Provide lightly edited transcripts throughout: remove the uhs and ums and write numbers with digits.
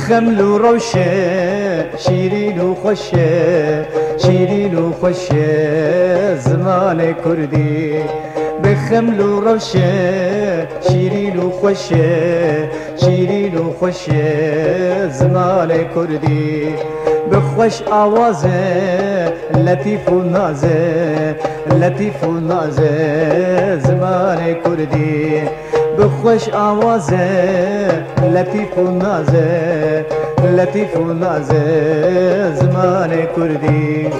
بخمل و روشه شیرین و خوشه شیرین و خوشه زمان کردی بخمل و روشه شیرین و خوشه شیرین و خوشه زمان کردی بخوش آوازه لطیف و نازه لطیف و نازه زمان کردی بخوش آوازه لطیف و نازه لطیف و نازه زمان کردی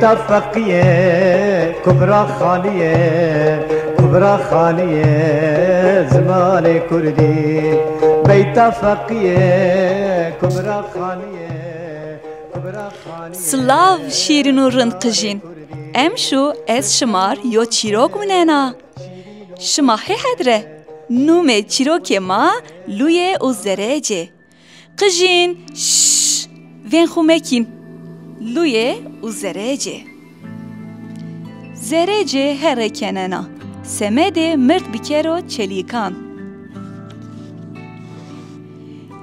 بیت فقیه کبرا خالیه کبرا خالیه زمان کردی بیت فقیه کبرا خالیه کبرا خالیه سلاو شیرین و رندقجین ام شو از شمار یا چیروک منینا شما هدره نوم چیروک ما لوی او زرجه قجین شش وین خومکین لوی او زرجه زرجه هر کننا سمد مرد بکرو چلیکان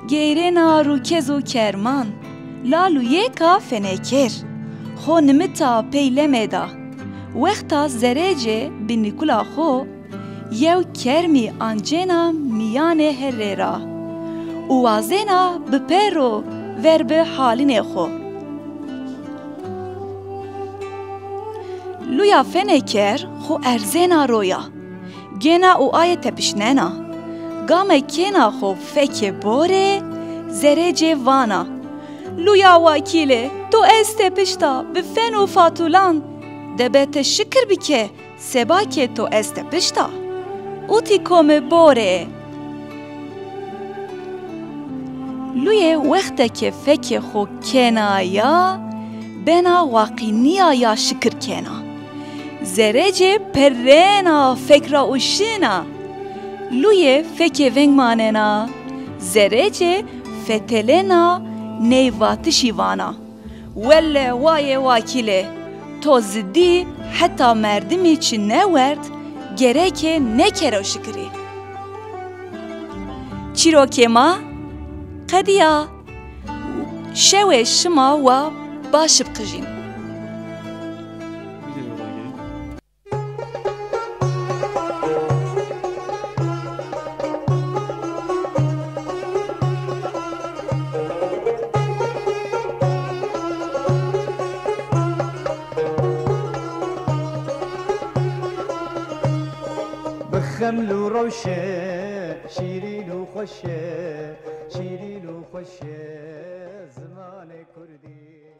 گیرنا روکز و کرمان لالوی کا فنکر خو نمتا پیلمدا وقتا زرجه بنیکولا خو یو کرمی آنجنا میان هر را اوازنا بپرو ور به حالین خو لویا فنکر خو ارزینا رویا گینا او آیت پشنینا گام کینا خو فک بوره زرجه وانا لویا واکیله تو است پشتا به فن و فاتولان دبت شکر بکه سبا که تو است پشتا اوتی کوم بوره لوی وقت که فک خو کنایا بنا واقینیا یا شکر کنا زرجه پرنا فکر اوشینا لوی فک ونگ ماننا زرجه فتلنا نیواتشی وانا ولی وای واکیله تو زدی حتی مردمی چی نورد گره نکرو شکری چیروکی ما قدیا شوه شما و باش بقجین بخمل و روشه شیرین و خوشه شیرین و خوشه زمان کردی